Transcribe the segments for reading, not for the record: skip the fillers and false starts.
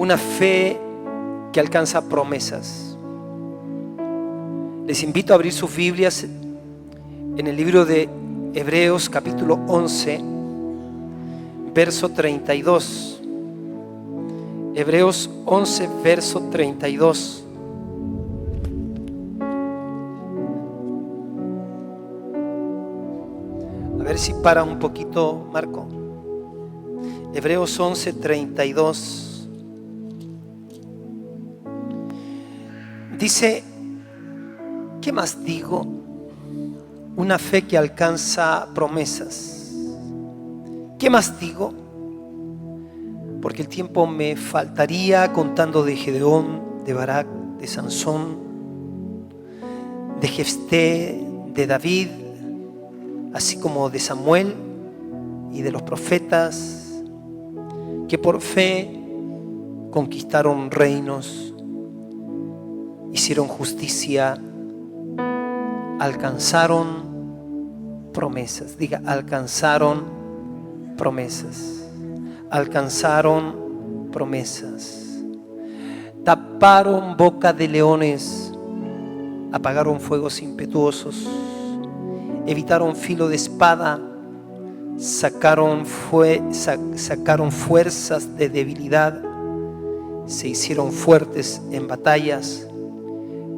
una fe que alcanza promesas. Les invito a abrir sus Biblias en el libro de Hebreos capítulo 11, verso 32. Hebreos 11, verso 32. A ver si paras un poquito, Marco. Hebreos 11, 32. Dice, ¿qué más digo? Una fe que alcanza promesas. ¿Qué más digo? Porque el tiempo me faltaría contando de Gedeón, de Barak, de Sansón, de Jefté, de David, así como de Samuel y de los profetas, que por fe conquistaron reinos, hicieron justicia, alcanzaron promesas. Diga, alcanzaron promesas. Alcanzaron promesas. Taparon boca de leones, apagaron fuegos impetuosos, evitaron filo de espada, sacaron fuerzas de debilidad, se hicieron fuertes en batallas,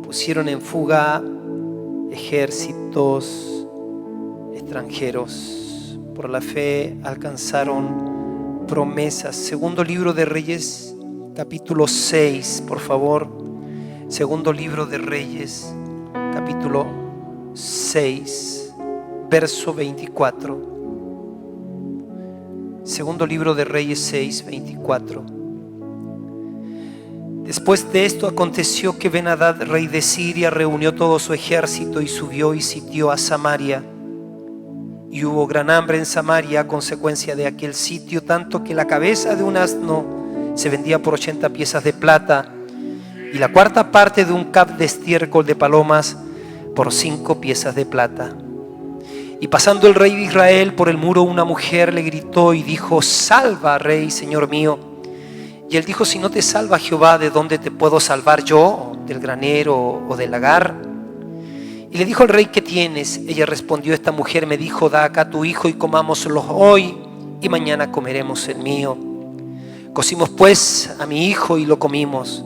pusieron en fuga ejércitos extranjeros. Por la fe alcanzaron promesas. Segundo libro de Reyes, capítulo 6, por favor. Segundo libro de Reyes, capítulo 6, verso 24. Segundo libro de Reyes 6, 24. Después de esto aconteció que Ben-Hadad, rey de Siria, reunió todo su ejército y subió y sitió a Samaria. Y hubo gran hambre en Samaria a consecuencia de aquel sitio, tanto que la cabeza de un asno se vendía por 80 piezas de plata y la cuarta parte de un cab de estiércol de palomas por 5 piezas de plata. Y pasando el rey de Israel por el muro, una mujer le gritó y dijo: salva, rey, señor mío. Y él dijo: si no te salva Jehová, ¿de dónde te puedo salvar yo? ¿Del granero o del lagar? Y le dijo el rey: ¿qué tienes? Ella respondió: esta mujer me dijo: da acá tu hijo y comámoslo hoy, y mañana comeremos el mío. Cocimos pues a mi hijo y lo comimos.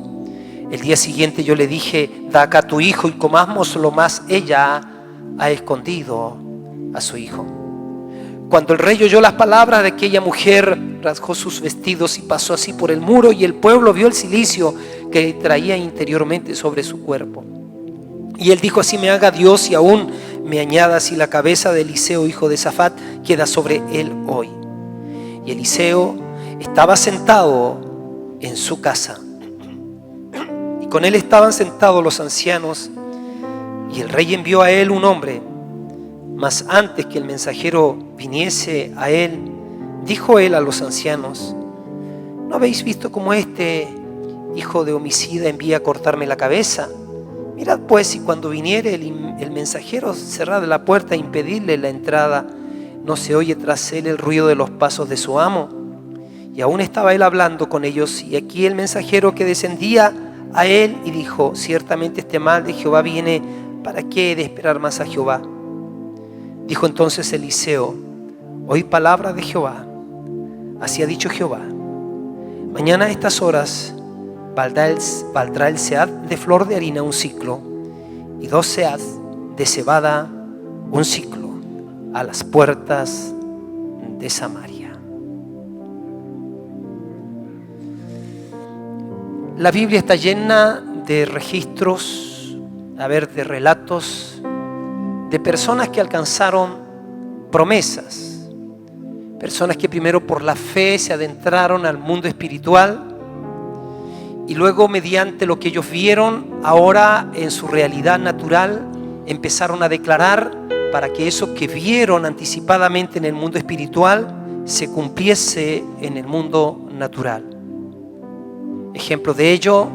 El día siguiente yo le dije: da acá tu hijo y comámoslo, mas ella ha escondido a su hijo. Cuando el rey oyó las palabras de aquella mujer, rasgó sus vestidos y pasó así por el muro, y el pueblo vio el cilicio que traía interiormente sobre su cuerpo. Y él dijo: así me haga Dios y aún me añada, si la cabeza de Eliseo, hijo de Safat, queda sobre él hoy. Y Eliseo estaba sentado en su casa, y con él estaban sentados los ancianos, y el rey envió a él un hombre. Mas antes que el mensajero viniese a él, dijo él a los ancianos: ¿no habéis visto cómo este hijo de homicida envía a cortarme la cabeza? Mirad pues, y cuando viniere el mensajero, cerrad la puerta e impedidle la entrada. No se oye tras él el ruido de los pasos de su amo. Y aún estaba él hablando con ellos, y aquí el mensajero que descendía a él y dijo: ciertamente este mal de Jehová viene, ¿para qué he de esperar más a Jehová? Dijo entonces Eliseo: oí palabra de Jehová. Así ha dicho Jehová: mañana a estas horas valdrá el sead de flor de harina un siclo, y 2 sead de cebada un siclo, a las puertas de Samaria. La Biblia está llena de registros, de relatos de personas que alcanzaron promesas, personas que primero por la fe se adentraron al mundo espiritual y luego, mediante lo que ellos vieron, ahora en su realidad natural empezaron a declarar para que eso que vieron anticipadamente en el mundo espiritual se cumpliese en el mundo natural. Ejemplo de ello: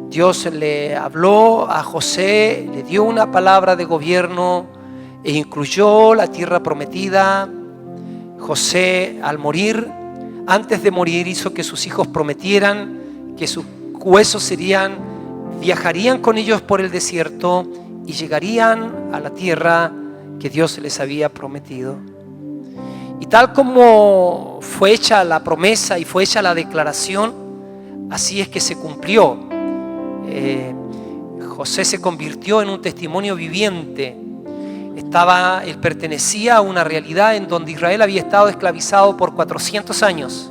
Dios le habló a José, le dio una palabra de gobierno e incluyó la tierra prometida. José, al morir, antes de morir, hizo que sus hijos prometieran que sus huesos viajarían con ellos por el desierto y llegarían a la tierra que Dios les había prometido. Y tal como fue hecha la promesa y fue hecha la declaración, así es que se cumplió. José se convirtió en un testimonio viviente. Él pertenecía a una realidad en donde Israel había estado esclavizado por 400 años.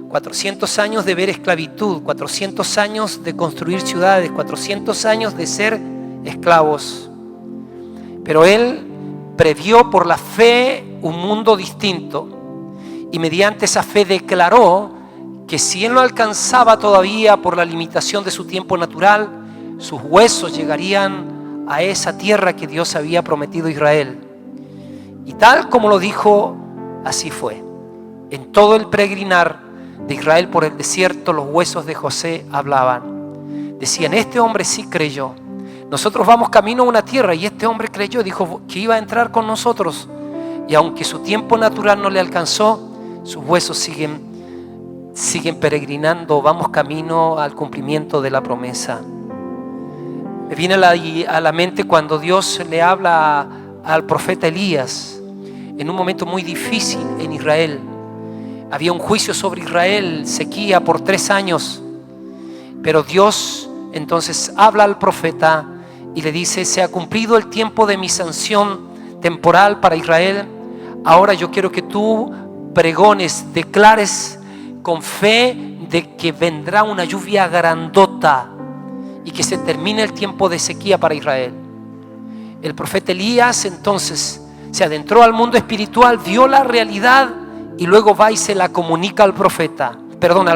400 años de ver esclavitud, 400 años de construir ciudades, 400 años de ser esclavos. Pero él previó por la fe un mundo distinto y mediante esa fe declaró que si él no alcanzaba todavía por la limitación de su tiempo natural, sus huesos llegarían a esa tierra que Dios había prometido a Israel. Y tal como lo dijo, así fue. En todo el peregrinar de Israel por el desierto, los huesos de José hablaban. Decían, este hombre sí creyó. Nosotros vamos camino a una tierra y este hombre creyó, dijo que iba a entrar con nosotros. Y aunque su tiempo natural no le alcanzó, sus huesos siguen peregrinando, vamos camino al cumplimiento de la promesa. Me viene a la mente cuando Dios le habla al profeta Elías en un momento muy difícil en Israel. Había un juicio sobre Israel, sequía por 3 años. Pero Dios entonces habla al profeta y le dice, se ha cumplido el tiempo de mi sanción temporal para Israel. Ahora yo quiero que tú pregones, declares con fe de que vendrá una lluvia grandota y que se termine el tiempo de sequía para Israel. El profeta Elías entonces se adentró al mundo espiritual, vio la realidad y luego va y se la comunica al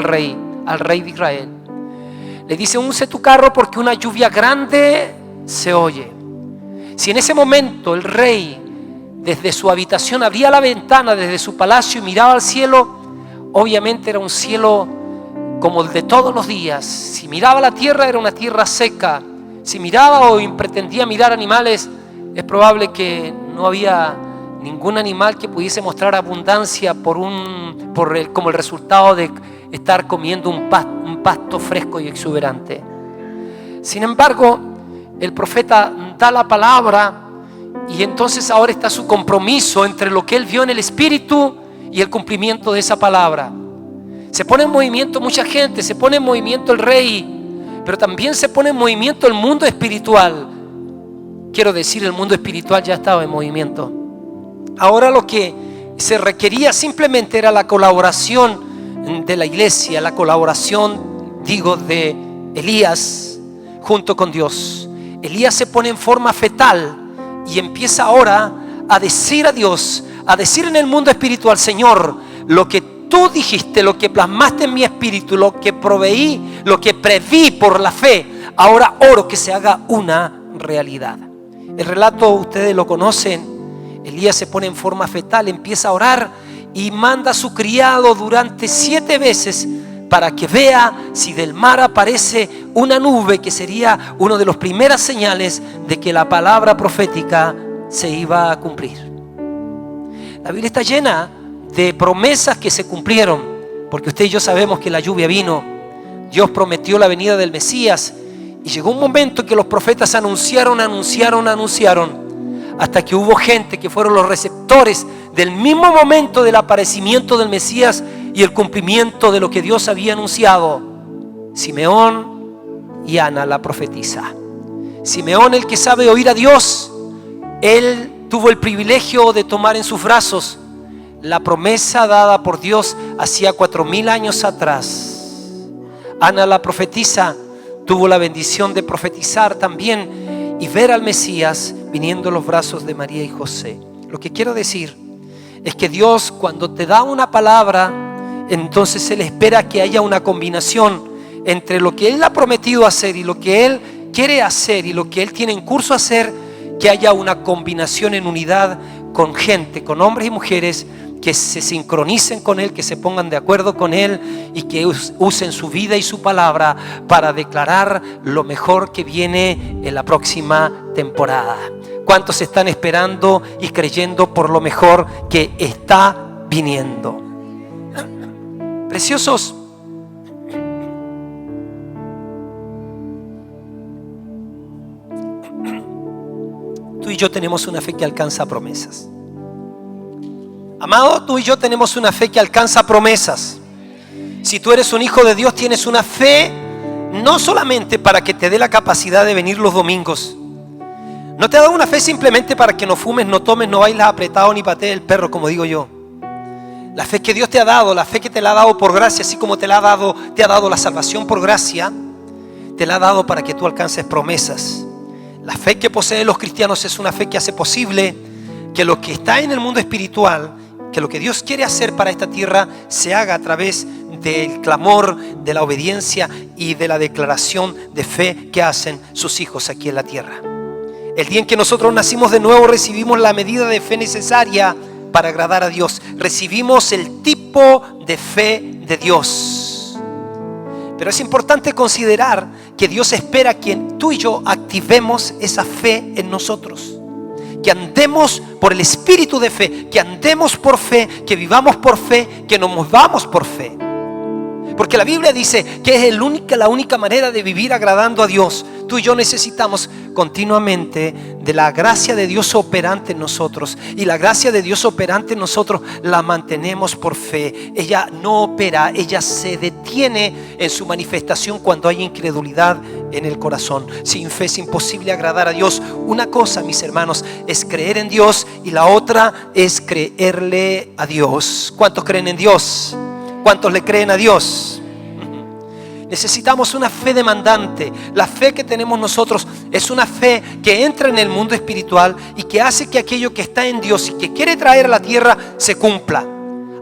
rey de Israel. Le dice, unce tu carro porque una lluvia grande se oye. Si en ese momento el rey desde su habitación abría la ventana desde su palacio y miraba al cielo, obviamente era un cielo como el de todos los días. Si miraba la tierra, era una tierra seca. Si miraba o pretendía mirar animales, es probable que no había ningún animal que pudiese mostrar abundancia como el resultado de estar comiendo un pasto fresco y exuberante. Sin embargo, el profeta da la palabra y entonces ahora está su compromiso entre lo que él vio en el espíritu y el cumplimiento de esa palabra. Se pone en movimiento mucha gente, se pone en movimiento el rey, pero también se pone en movimiento el mundo espiritual. Quiero decir, el mundo espiritual ya estaba en movimiento. Ahora lo que se requería simplemente era la colaboración de la iglesia, la colaboración, de Elías junto con Dios. Elías se pone en forma fetal y empieza ahora a decir a Dios, a decir en el mundo espiritual, Señor, lo que tú dijiste, lo que plasmaste en mi espíritu, lo que proveí, lo que preví por la fe, ahora oro que se haga una realidad. El relato ustedes lo conocen. Elías se pone en forma fetal, empieza a orar y manda a su criado durante 7 veces para que vea si del mar aparece una nube, que sería una de las primeras señales de que la palabra profética se iba a cumplir. La Biblia está llena de promesas que se cumplieron, porque usted y yo sabemos que la lluvia vino. Dios prometió la venida del Mesías y llegó un momento que los profetas anunciaron, hasta que hubo gente que fueron los receptores del mismo momento del aparecimiento del Mesías y el cumplimiento de lo que Dios había anunciado. Simeón y Ana, la profetisa. Simeón, el que sabe oír a Dios, él tuvo el privilegio de tomar en sus brazos la promesa dada por Dios hacía 4000 años atrás. Ana, la profetisa, tuvo la bendición de profetizar también y ver al Mesías viniendo en los brazos de María y José. Lo que quiero decir es que Dios, cuando te da una palabra, entonces Él espera que haya una combinación entre lo que Él ha prometido hacer y lo que Él quiere hacer y lo que Él tiene en curso hacer, que haya una combinación en unidad con gente, con hombres y mujeres que se sincronicen con Él, que se pongan de acuerdo con Él y que usen su vida y su palabra para declarar lo mejor que viene en la próxima temporada. ¿Cuántos están esperando y creyendo por lo mejor que está viniendo? Preciosos, tú y yo tenemos una fe que alcanza promesas. Amado, tú y yo tenemos una fe que alcanza promesas. Si tú eres un hijo de Dios, tienes una fe no solamente para que te dé la capacidad de venir los domingos. No te ha dado una fe simplemente para que no fumes, no tomes, no bailes apretado ni patees el perro, como digo yo. La fe que Dios te ha dado, la fe que te la ha dado por gracia, así como te ha dado la salvación por gracia, te la ha dado para que tú alcances promesas. La fe que poseen los cristianos es una fe que hace posible que lo que está en el mundo espiritual, que lo que Dios quiere hacer para esta tierra, se haga a través del clamor, de la obediencia y de la declaración de fe que hacen sus hijos aquí en la tierra. El día en que nosotros nacimos de nuevo, recibimos la medida de fe necesaria para agradar a Dios. Recibimos el tipo de fe de Dios. Pero es importante considerar que Dios espera que tú y yo activemos esa fe en nosotros. Que andemos por el espíritu de fe, que andemos por fe, que vivamos por fe, que nos movamos por fe. Porque la Biblia dice que es la única manera de vivir agradando a Dios. Tú y yo necesitamos continuamente de la gracia de Dios operante en nosotros. Y la gracia de Dios operante en nosotros la mantenemos por fe. Ella no opera, ella se detiene en su manifestación cuando hay incredulidad en el corazón. Sin fe es imposible agradar a Dios. Una cosa, mis hermanos, es creer en Dios y la otra es creerle a Dios. ¿Cuántos creen en Dios? ¿Cuántos le creen a Dios? Necesitamos una fe demandante. La fe que tenemos nosotros es una fe que entra en el mundo espiritual y que hace que aquello que está en Dios y que quiere traer a la tierra se cumpla.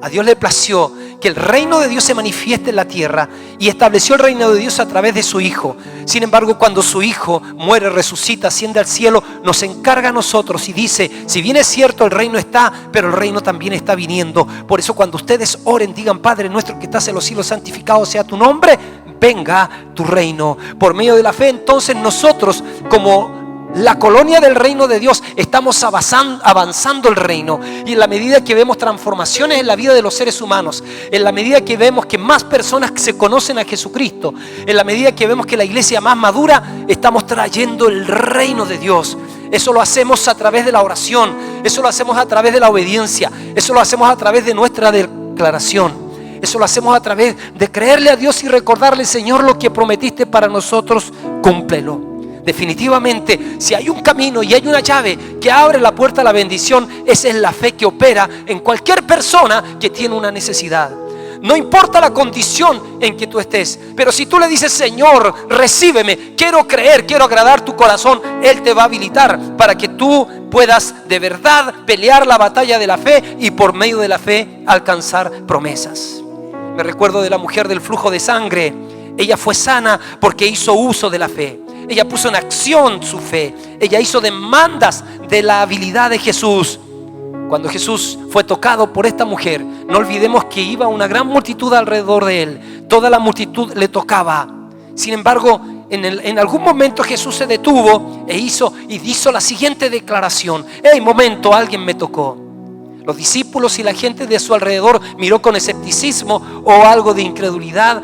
A Dios le plació que el reino de Dios se manifieste en la tierra y estableció el reino de Dios a través de su Hijo. Sin embargo, cuando su Hijo muere, resucita, asciende al cielo, nos encarga a nosotros y dice: si bien es cierto, el reino está, pero el reino también está viniendo. Por eso cuando ustedes oren, digan: Padre nuestro que estás en los cielos, santificado sea tu nombre, venga tu reino. Por medio de la fe, entonces nosotros, como la colonia del reino de Dios, estamos avanzando el reino. Y en la medida que vemos transformaciones en la vida de los seres humanos, en la medida que vemos que más personas se conocen a Jesucristo, en la medida que vemos que la iglesia más madura, estamos trayendo el reino de Dios. Eso lo hacemos a través de la oración, eso lo hacemos a través de la obediencia, eso lo hacemos a través de nuestra declaración. Eso lo hacemos a través de creerle a Dios y recordarle: Señor, lo que prometiste para nosotros, cúmplelo. Definitivamente, si hay un camino y hay una llave que abre la puerta a la bendición, esa es la fe que opera en cualquier persona que tiene una necesidad. No importa la condición en que tú estés, pero si tú le dices: Señor, recíbeme, quiero creer, quiero agradar tu corazón, Él te va a habilitar para que tú puedas de verdad pelear la batalla de la fe y por medio de la fe alcanzar promesas. Me recuerdo de la mujer del flujo de sangre. Ella fue sana porque hizo uso de la fe. Ella puso en acción su fe. Ella hizo demandas de la habilidad de Jesús. Cuando Jesús fue tocado por esta mujer, no olvidemos que iba una gran multitud alrededor de Él. Toda la multitud le tocaba. Sin embargo, en algún momento Jesús se detuvo e hizo la siguiente declaración: ¡hey, momento! Alguien me tocó. Los discípulos y la gente de su alrededor miró con escepticismo o algo de incredulidad,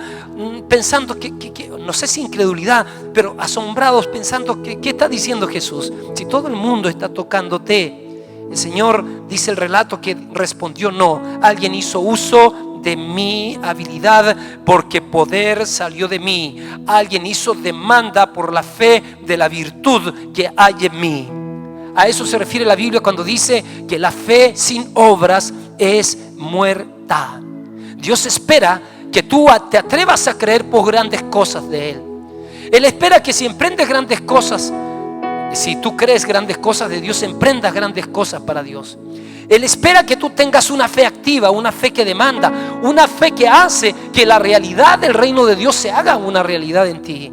pensando que no sé si incredulidad, pero asombrados, pensando ¿qué está diciendo Jesús? Si todo el mundo está tocándote. El Señor, dice el relato, que respondió: no, alguien hizo uso de mi habilidad porque poder salió de mí. Alguien hizo demanda por la fe de la virtud que hay en mí. A eso se refiere la Biblia cuando dice que la fe sin obras es muerta. Dios espera que tú te atrevas a creer por grandes cosas de Él. Él espera que si emprendes grandes cosas, si tú crees grandes cosas de Dios, emprendas grandes cosas para Dios. Él espera que tú tengas una fe activa, una fe que demanda, una fe que hace que la realidad del reino de Dios se haga una realidad en ti.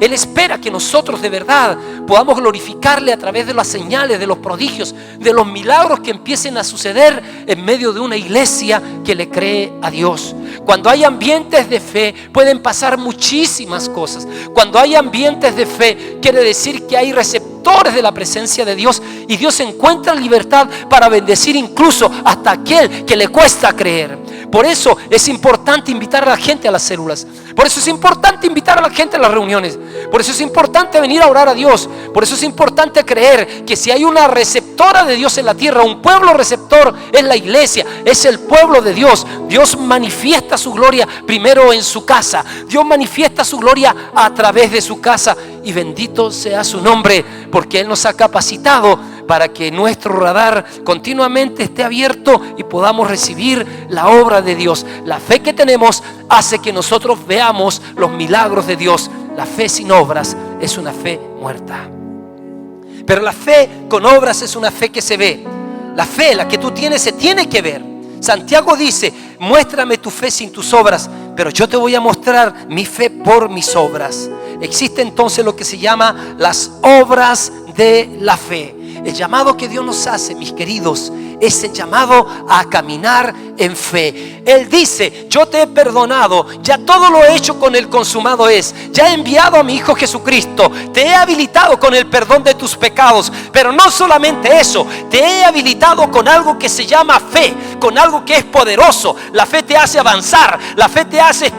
Él espera que nosotros de verdad podamos glorificarle a través de las señales, de los prodigios, de los milagros que empiecen a suceder en medio de una iglesia que le cree a Dios. Cuando hay ambientes de fe, pueden pasar muchísimas cosas. Cuando hay ambientes de fe, quiere decir que hay receptores de la presencia de Dios y Dios encuentra libertad para bendecir incluso hasta aquel que le cuesta creer. Por eso es importante invitar a la gente a las células. Por eso es importante invitar a la gente a las reuniones. Por eso es importante venir a orar a Dios. Por eso es importante creer que si hay una receptora de Dios en la tierra, un pueblo receptor, es la iglesia, es el pueblo de Dios. Dios manifiesta su gloria primero en su casa. Dios manifiesta su gloria a través de su casa. Y bendito sea su nombre, porque Él nos ha capacitado para que nuestro radar continuamente esté abierto y podamos recibir la obra de Dios. La fe que tenemos hace que nosotros veamos los milagros de Dios. La fe sin obras es una fe muerta. Pero la fe con obras es una fe que se ve. La fe, la que tú tienes, se tiene que ver. Santiago dice: muéstrame tu fe sin tus obras, pero yo te voy a mostrar mi fe por mis obras. Existe entonces lo que se llama las obras de la fe. El llamado que Dios nos hace, mis queridos, es el llamado a caminar en fe. Él dice: yo te he perdonado, ya todo lo he hecho con el consumado es. Ya he enviado a mi Hijo Jesucristo, te he habilitado con el perdón de tus pecados. Pero no solamente eso, te he habilitado con algo que se llama fe, con algo que es poderoso. La fe te hace avanzar, la fe te hace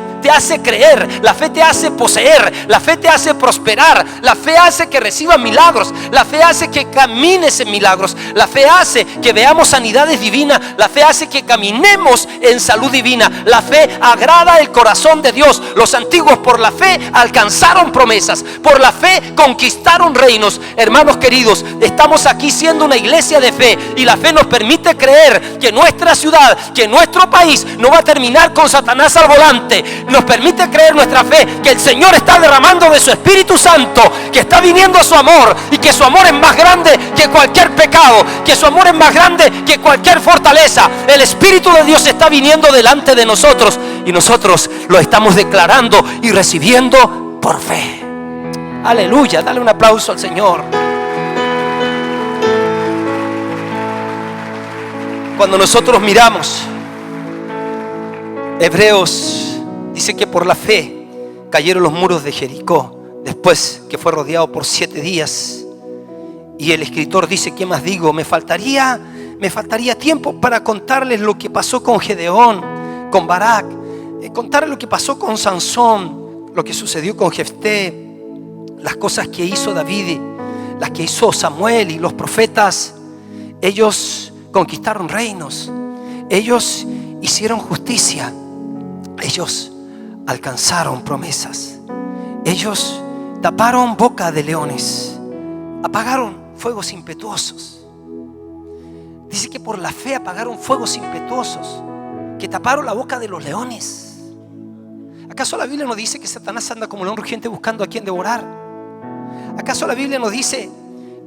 creer, la fe te hace poseer, la fe te hace prosperar, la fe hace que recibas milagros, la fe hace que camines en milagros, la fe hace que veamos sanidades divinas, la fe hace que caminemos en salud divina. La fe agrada el corazón de Dios. Los antiguos por la fe alcanzaron promesas, por la fe conquistaron reinos. Hermanos queridos, estamos aquí siendo una iglesia de fe, y la fe nos permite creer que nuestra ciudad, que nuestro país no va a terminar con Satanás al volante. Nos permite creer nuestra fe que el Señor está derramando de su Espíritu Santo, que está viniendo su amor, y que su amor es más grande que cualquier pecado, que su amor es más grande que cualquier fortaleza. El Espíritu de Dios está viniendo delante de nosotros, y nosotros lo estamos declarando y recibiendo por fe. Aleluya, dale un aplauso al Señor. Cuando nosotros miramos Hebreos, dice que por la fe cayeron los muros de Jericó después que fue rodeado por 7 días. Y el escritor dice: ¿qué más digo? Me faltaría tiempo para contarles lo que pasó con Gedeón, con Barak, contarles lo que pasó con Sansón, lo que sucedió con Jefté, las cosas que hizo David, las que hizo Samuel y los profetas. Ellos conquistaron reinos, ellos hicieron justicia, ellos alcanzaron promesas, ellos taparon boca de leones, apagaron fuegos impetuosos. Dice que por la fe apagaron fuegos impetuosos que taparon la boca de los leones. ¿Acaso la Biblia nos dice que Satanás anda como león rugiente buscando a quien devorar? ¿Acaso la Biblia nos dice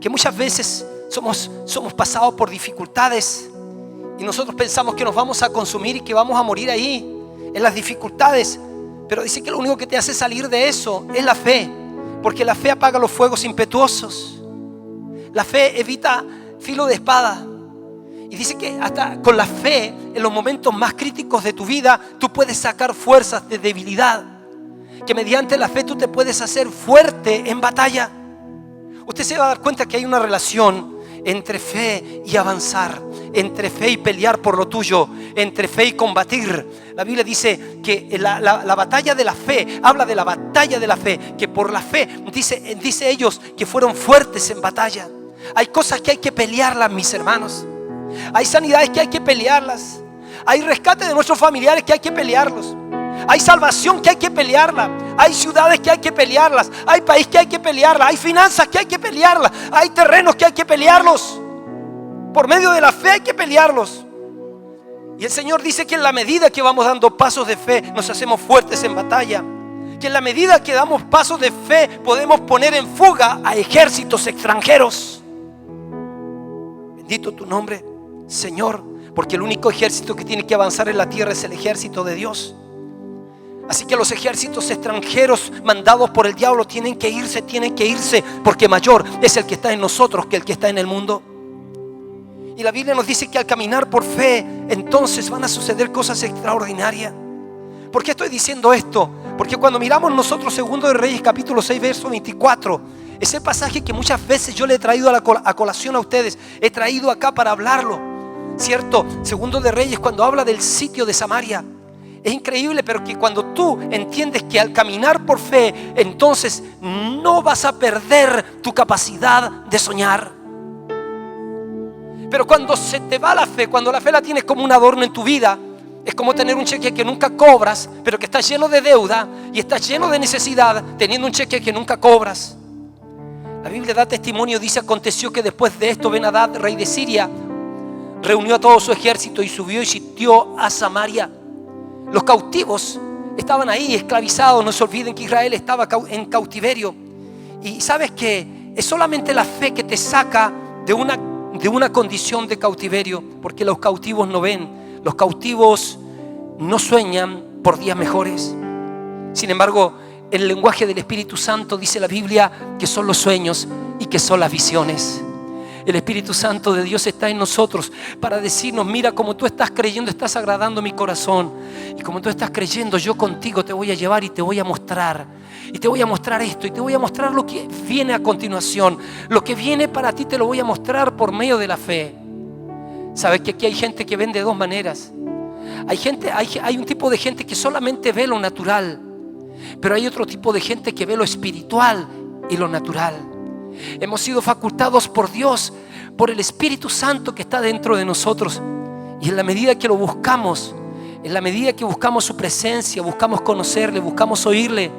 que muchas veces somos pasados por dificultades y nosotros pensamos que nos vamos a consumir y que vamos a morir ahí en las dificultades? Pero dice que lo único que te hace salir de eso es la fe, porque la fe apaga los fuegos impetuosos. La fe evita filo de espada. Y dice que hasta con la fe, en los momentos más críticos de tu vida, tú puedes sacar fuerzas de debilidad. Que mediante la fe tú te puedes hacer fuerte en batalla. Usted se va a dar cuenta que hay una relación entre fe y avanzar, entre fe y pelear por lo tuyo, entre fe y combatir. La Biblia dice que la batalla de la fe, habla de la batalla de la fe, que por la fe, dice ellos que fueron fuertes en batalla. Hay cosas que hay que pelearlas, mis hermanos. Hay sanidades que hay que pelearlas. Hay rescate de nuestros familiares que hay que pelearlos. Hay salvación que hay que pelearla. Hay ciudades que hay que pelearlas. Hay país que hay que pelearla. Hay finanzas que hay que pelearlas. Hay terrenos que hay que pelearlos. Por medio de la fe hay que pelearlos. Y el Señor dice que en la medida que vamos dando pasos de fe, nos hacemos fuertes en batalla. Que en la medida que damos pasos de fe, podemos poner en fuga a ejércitos extranjeros. Bendito tu nombre, Señor, porque el único ejército que tiene que avanzar en la tierra es el ejército de Dios. Así que los ejércitos extranjeros mandados por el diablo tienen que irse, porque mayor es el que está en nosotros que el que está en el mundo. Y la Biblia nos dice que al caminar por fe, entonces van a suceder cosas extraordinarias. ¿Por qué estoy diciendo esto? Porque cuando miramos nosotros 2 de Reyes capítulo 6 verso 24, ese pasaje que muchas veces yo le he traído a colación a ustedes, he traído acá para hablarlo, ¿cierto? 2 de Reyes, cuando habla del sitio de Samaria, Es increíble, pero que cuando tú entiendes que al caminar por fe, entonces no vas a perder tu capacidad de soñar. Pero cuando se te va la fe, cuando la fe la tienes como un adorno en tu vida, es como tener un cheque que nunca cobras, pero que está lleno de deuda y está lleno de necesidad, teniendo un cheque que nunca cobras. La Biblia da testimonio, dice: aconteció que después de esto Ben-Hadad, rey de Siria, reunió a todo su ejército y subió y sitió a Samaria. Los cautivos estaban ahí esclavizados. No se olviden que Israel estaba en cautiverio. Y sabes que es solamente la fe que te saca de una condición de cautiverio, porque los cautivos no ven, los cautivos no sueñan por días mejores. Sin embargo, en el lenguaje del Espíritu Santo dice la Biblia que son los sueños y que son las visiones. El Espíritu Santo de Dios está en nosotros para decirnos: mira, como tú estás creyendo, estás agradando mi corazón. Y como tú estás creyendo, yo contigo te voy a llevar y te voy a mostrar. Y te voy a mostrar esto, y te voy a mostrar lo que viene a continuación. Lo que viene para ti te lo voy a mostrar por medio de la fe. ¿Sabes que aquí hay gente que ven de dos maneras? Hay un tipo de gente que solamente ve lo natural, pero hay otro tipo de gente que ve lo espiritual y lo natural. Hemos sido facultados por Dios, por el Espíritu Santo que está dentro de nosotros. Y en la medida que lo buscamos, en la medida que buscamos su presencia, buscamos conocerle, buscamos oírle,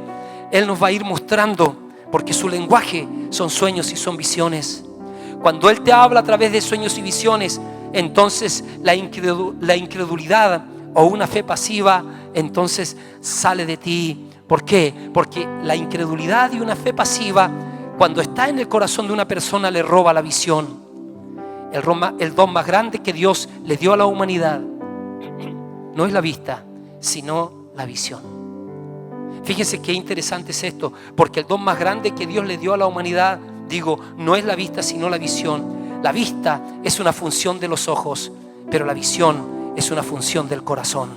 Él nos va a ir mostrando, porque su lenguaje son sueños y son visiones. Cuando Él te habla a través de sueños y visiones, entonces la incredulidad o una fe pasiva entonces sale de ti. ¿Por qué? Porque la incredulidad y una fe pasiva, cuando está en el corazón de una persona, le roba la visión. El don más grande que Dios le dio a la humanidad no es la vista, sino la visión. Fíjense qué interesante es esto, porque el don más grande que Dios le dio a la humanidad, no es la vista, sino la visión. La vista es una función de los ojos, pero la visión es una función del corazón.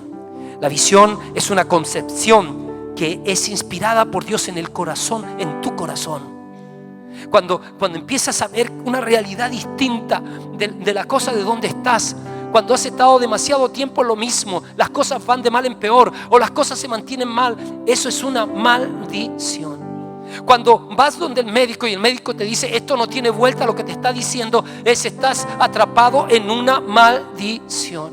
La visión es una concepción que es inspirada por Dios en el corazón, en tu corazón. Cuando empiezas a ver una realidad distinta de la cosa de donde estás, cuando has estado demasiado tiempo en lo mismo, las cosas van de mal en peor o las cosas se mantienen mal, eso es una maldición. Cuando vas donde el médico y el médico te dice: esto no tiene vuelta, lo que te está diciendo es: estás atrapado en una maldición.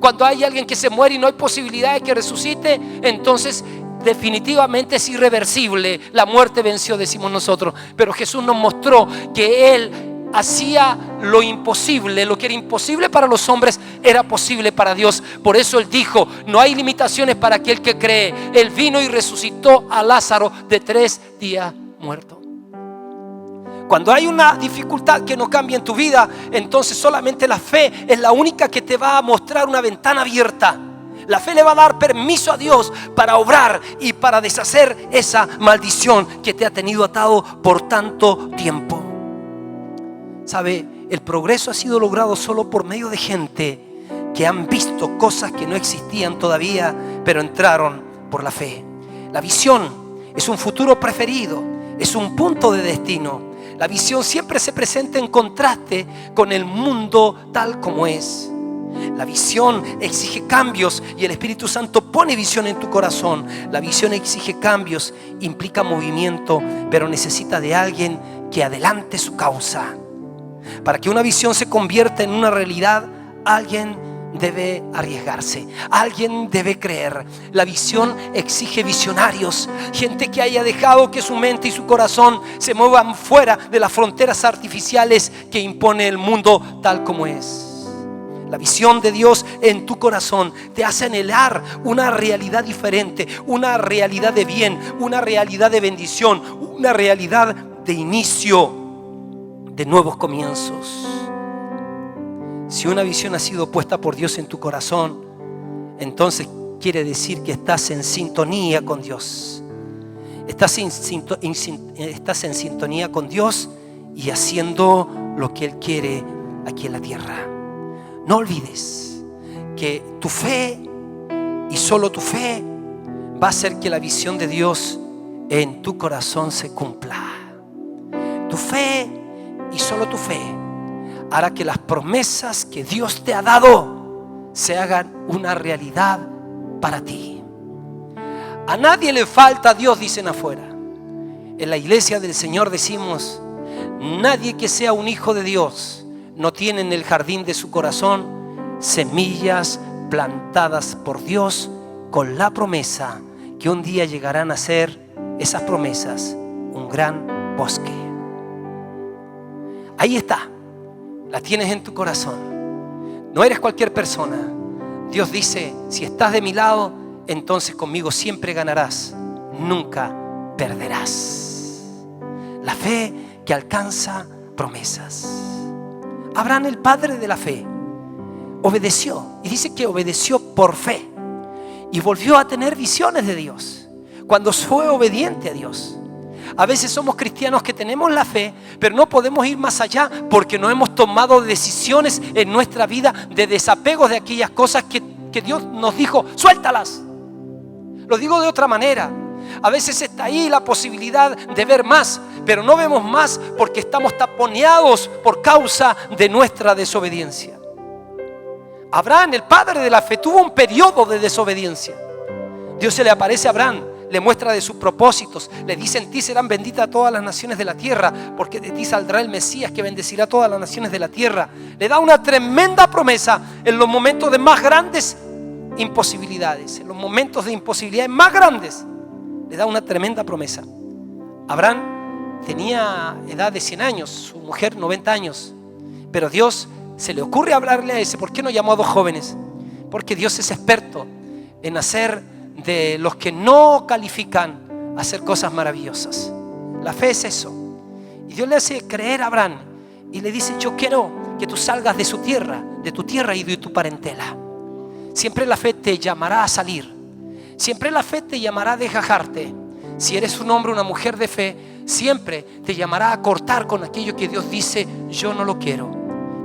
Cuando hay alguien que se muere y no hay posibilidad de que resucite, entonces definitivamente es irreversible. La muerte venció, decimos nosotros. Pero Jesús nos mostró que Él hacía lo imposible. Lo que era imposible para los hombres era posible para Dios. Por eso Él dijo: no hay limitaciones para aquel que cree. Él vino y resucitó a Lázaro de 3 días muerto. Cuando hay una dificultad que no cambia en tu vida, entonces solamente la fe es la única que te va a mostrar una ventana abierta. La fe le va a dar permiso a Dios para obrar y para deshacer esa maldición que te ha tenido atado por tanto tiempo. ¿Sabe? El progreso ha sido logrado solo por medio de gente que han visto cosas que no existían todavía, pero entraron por la fe. La visión es un futuro preferido, es un punto de destino. La visión siempre se presenta en contraste con el mundo tal como es. La visión exige cambios y el Espíritu Santo pone visión en tu corazón. La visión exige cambios, implica movimiento, pero necesita de alguien que adelante su causa. Para que una visión se convierta en una realidad, alguien debe arriesgarse, alguien debe creer. La visión exige visionarios, gente que haya dejado que su mente y su corazón se muevan fuera de las fronteras artificiales que impone el mundo tal como es. La visión de Dios en tu corazón te hace anhelar una realidad diferente, una realidad de bien, una realidad de bendición, una realidad de inicio, de nuevos comienzos. Si una visión ha sido puesta por Dios en tu corazón, entonces quiere decir que estás en sintonía con Dios. Estás en sintonía con Dios y haciendo lo que Él quiere aquí en la tierra. No olvides que tu fe y solo tu fe va a hacer que la visión de Dios en tu corazón se cumpla. Tu fe y solo tu fe hará que las promesas que Dios te ha dado se hagan una realidad para ti. A nadie le falta a Dios, dicen afuera. En la iglesia del Señor decimos: nadie que sea un hijo de Dios no tiene en el jardín de su corazón semillas plantadas por Dios con la promesa que un día llegarán a ser esas promesas un gran bosque. Ahí está, la tienes en tu corazón. No eres cualquier persona. Dios dice: si estás de mi lado, entonces conmigo siempre ganarás, nunca perderás. La fe que alcanza promesas. Abraham, el padre de la fe, obedeció, y dice que obedeció por fe y volvió a tener visiones de Dios cuando fue obediente a Dios. A veces somos cristianos que tenemos la fe, pero no podemos ir más allá porque no hemos tomado decisiones en nuestra vida de desapegos de aquellas cosas que Dios nos dijo: suéltalas. Lo digo de otra manera: a veces está ahí la posibilidad de ver más, pero no vemos más porque estamos taponeados por causa de nuestra desobediencia. Abraham, el padre de la fe, tuvo un periodo de desobediencia. Dios se le aparece a Abraham, le muestra de sus propósitos, le dice: en ti serán benditas todas las naciones de la tierra, porque de ti saldrá el Mesías que bendecirá todas las naciones de la tierra. Le da una tremenda promesa en los momentos de más grandes imposibilidades, en los momentos de imposibilidades más grandes. Le da una tremenda promesa. Abraham tenía edad de 100 años, su mujer 90 años, pero Dios se le ocurre hablarle a ese. ¿Por qué no llamó a dos jóvenes? Porque Dios es experto en hacer de los que no califican hacer cosas maravillosas. La fe es eso. Y Dios le hace creer a Abraham y le dice: yo quiero que tú salgas de su tierra, de tu tierra y de tu parentela. Siempre la fe te llamará a salir. Siempre la fe te llamará a desgajarte. Si eres un hombre o una mujer de fe, siempre te llamará a cortar con aquello que Dios dice: yo no lo quiero.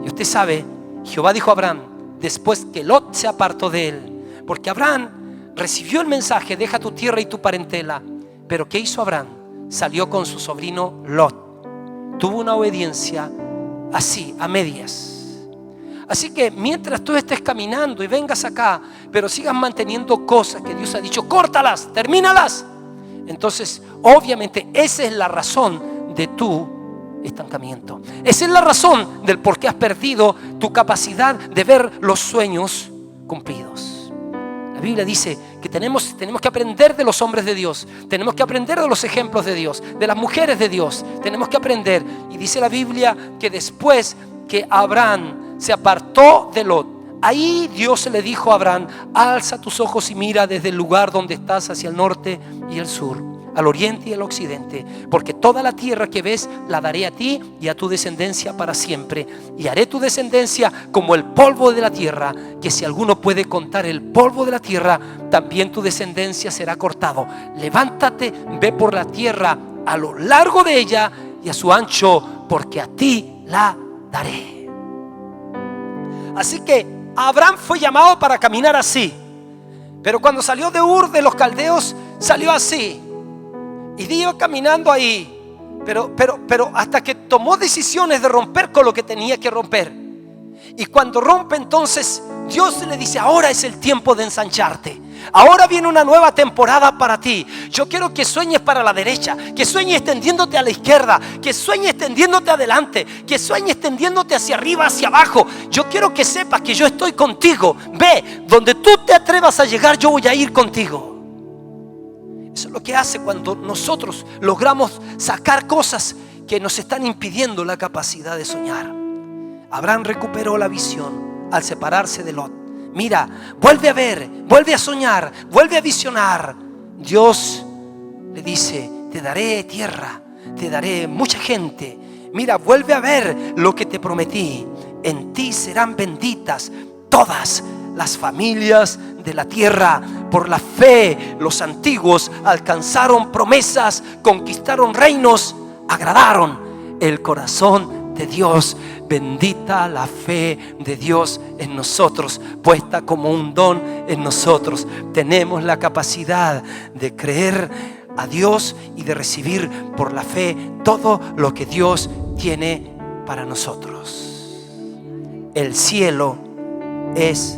Y usted sabe, Jehová dijo a Abraham después que Lot se apartó de él, porque Abraham recibió el mensaje: deja tu tierra y tu parentela. Pero ¿qué hizo Abraham? Salió con su sobrino Lot. Tuvo una obediencia así, a medias. Así que mientras tú estés caminando y vengas acá, pero sigas manteniendo cosas que Dios ha dicho: córtalas, termínalas, entonces obviamente esa es la razón de tu estancamiento. Esa es la razón del por qué has perdido tu capacidad de ver los sueños cumplidos. La Biblia dice que tenemos que aprender de los hombres de Dios, tenemos que aprender de los ejemplos de Dios, de las mujeres de Dios, tenemos que aprender. Y dice la Biblia que después que Abraham se apartó de Lot, ahí Dios le dijo a Abraham: alza tus ojos y mira desde el lugar donde estás hacia el norte y el sur, al oriente y al occidente, porque toda la tierra que ves la daré a ti y a tu descendencia para siempre, y haré tu descendencia como el polvo de la tierra, que si alguno puede contar el polvo de la tierra, también tu descendencia será cortado. Levántate, ve por la tierra a lo largo de ella y a su ancho, porque a ti la daré. Así que Abraham fue llamado para caminar así, pero cuando salió de Ur de los Caldeos salió así y iba caminando ahí, pero hasta que tomó decisiones de romper con lo que tenía que romper. Y cuando rompe, entonces Dios le dice: ahora es el tiempo de ensancharte. Ahora viene una nueva temporada para ti. Yo quiero que sueñes para la derecha, que sueñes tendiéndote a la izquierda, que sueñes tendiéndote adelante, que sueñes tendiéndote hacia arriba, hacia abajo. Yo quiero que sepas que yo estoy contigo. Ve, donde tú te atrevas a llegar, yo voy a ir contigo. Eso es lo que hace cuando nosotros logramos sacar cosas que nos están impidiendo la capacidad de soñar. Abraham recuperó la visión al separarse de Lot. Mira, vuelve a ver, vuelve a soñar, vuelve a visionar. Dios le dice: te daré tierra, te daré mucha gente. Mira, vuelve a ver lo que te prometí. En ti serán benditas todas las familias de la tierra. Por la fe, los antiguos alcanzaron promesas, conquistaron reinos, agradaron el corazón de Dios. Bendita la fe de Dios en nosotros, puesta como un don en nosotros. Tenemos la capacidad de creer a Dios y de recibir por la fe todo lo que Dios tiene para nosotros. El cielo es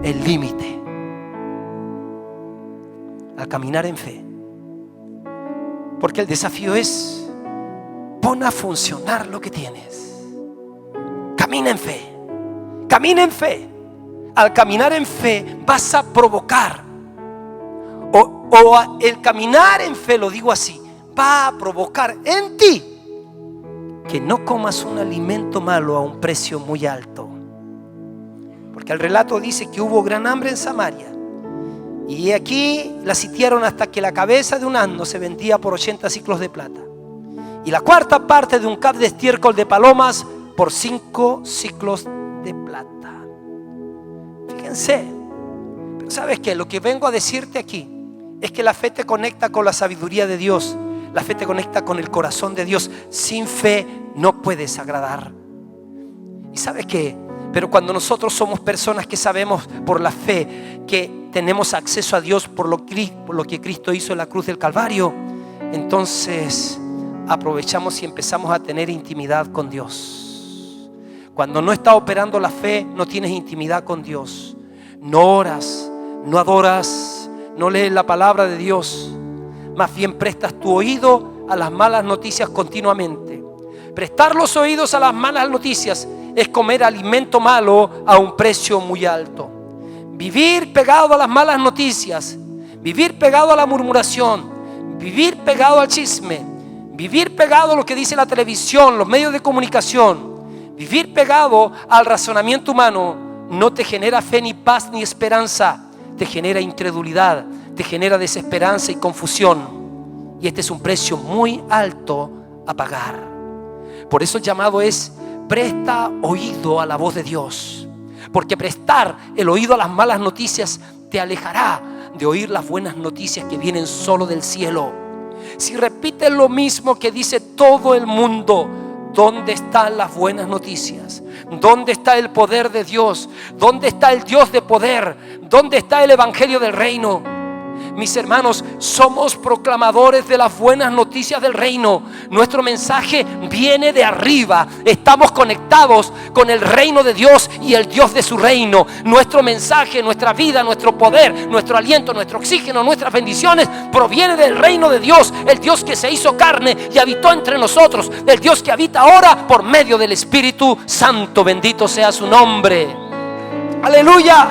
el límite. a caminar en fe. Porque el desafío es: pon a funcionar lo que tienes. Camina en fe. Camina en fe. Al caminar en fe vas a provocar, o el caminar en fe, lo digo así, va a provocar en ti que no comas un alimento malo a un precio muy alto. Porque el relato dice que hubo gran hambre en Samaria, y aquí la sitiaron hasta que la cabeza de un asno se vendía por 80 siclos de plata, y la cuarta parte de un cab de estiércol de palomas por 5 siclos de plata. Fíjense. Pero ¿sabes qué? Lo que vengo a decirte aquí es que la fe te conecta con la sabiduría de Dios. La fe te conecta con el corazón de Dios. Sin fe no puedes agradar. ¿Y sabes qué? Pero cuando nosotros somos personas que sabemos por la fe que tenemos acceso a Dios por lo que Cristo hizo en la cruz del Calvario, entonces aprovechamos y empezamos a tener intimidad con Dios. Cuando no está operando la fe, no tienes intimidad con Dios. No oras, no adoras, no lees la palabra de Dios. Más bien prestas tu oído a las malas noticias continuamente. Prestar los oídos a las malas noticias es comer alimento malo a un precio muy alto. Vivir pegado a las malas noticias, vivir pegado a la murmuración, vivir pegado al chisme, vivir pegado a lo que dice la televisión, los medios de comunicación, vivir pegado al razonamiento humano no te genera fe, ni paz, ni esperanza. Te genera incredulidad, te genera desesperanza y confusión. Y este es un precio muy alto a pagar. Por eso el llamado es: presta oído a la voz de Dios. Porque prestar el oído a las malas noticias te alejará de oír las buenas noticias que vienen solo del cielo. Si repites lo mismo que dice todo el mundo, ¿dónde están las buenas noticias? ¿Dónde está el poder de Dios? ¿Dónde está el Dios de poder? ¿Dónde está el evangelio del reino? Mis hermanos, somos proclamadores de las buenas noticias del reino. Nuestro mensaje viene de arriba. Estamos conectados con el reino de Dios y el Dios de su reino. Nuestro mensaje, nuestra vida, nuestro poder, nuestro aliento, nuestro oxígeno, nuestras bendiciones proviene del reino de Dios. El Dios que se hizo carne y habitó entre nosotros. El Dios que habita ahora por medio del Espíritu Santo. Bendito sea su nombre. Aleluya.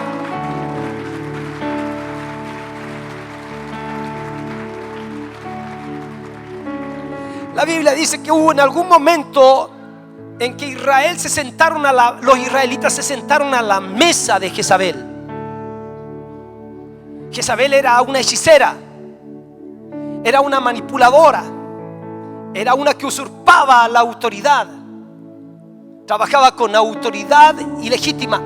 La Biblia dice que hubo en algún momento en que los israelitas se sentaron a la mesa de Jezabel. Jezabel era una hechicera, era una manipuladora, era una que usurpaba la autoridad, trabajaba con autoridad ilegítima.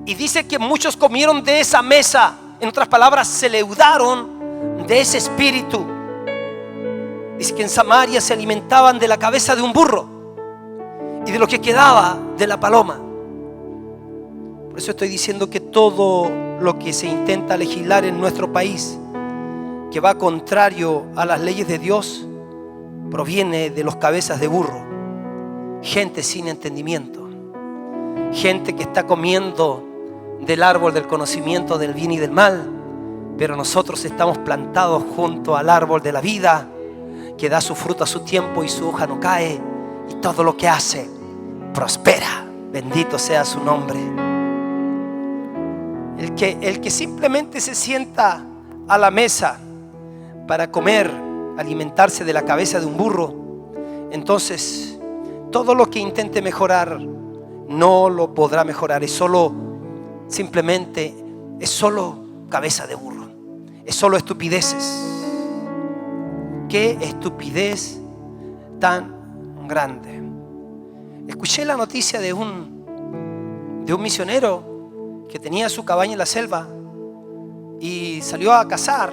Y dice que muchos comieron de esa mesa. En otras palabras, se leudaron de ese espíritu. Dice que en Samaria se alimentaban de la cabeza de un burro y de lo que quedaba de la paloma. Por eso estoy diciendo que todo lo que se intenta legislar en nuestro país, que va contrario a las leyes de Dios, proviene de los cabezas de burro. Gente sin entendimiento, gente que está comiendo del árbol del conocimiento del bien y del mal, pero nosotros estamos plantados junto al árbol de la vida, que da su fruto a su tiempo y su hoja no cae, y todo lo que hace prospera. Bendito sea su nombre. El que simplemente se sienta a la mesa para comer, alimentarse de la cabeza de un burro, entonces todo lo que intente mejorar no lo podrá mejorar. Es solo cabeza de burro, es solo estupideces. Qué estupidez tan grande. Escuché la noticia de un misionero que tenía su cabaña en la selva y salió a cazar,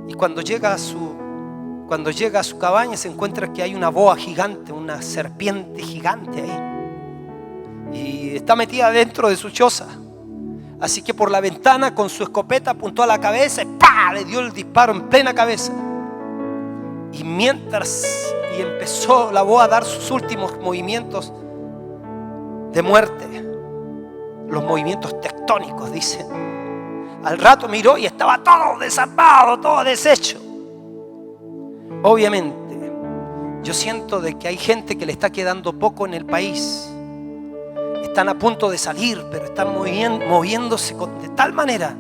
y cuando llega a su cabaña se encuentra que hay una boa gigante, una serpiente gigante ahí, y está metida dentro de su choza. Así que por la ventana con su escopeta apuntó a la cabeza y ¡pah!, le dio el disparo en plena cabeza. Y empezó la boa a dar sus últimos movimientos de muerte, los movimientos tectónicos, dicen. Al rato miró y estaba todo desarmado, todo deshecho. Obviamente, yo siento de que hay gente que le está quedando poco en el país. Están a punto de salir, pero están moviéndose de tal manera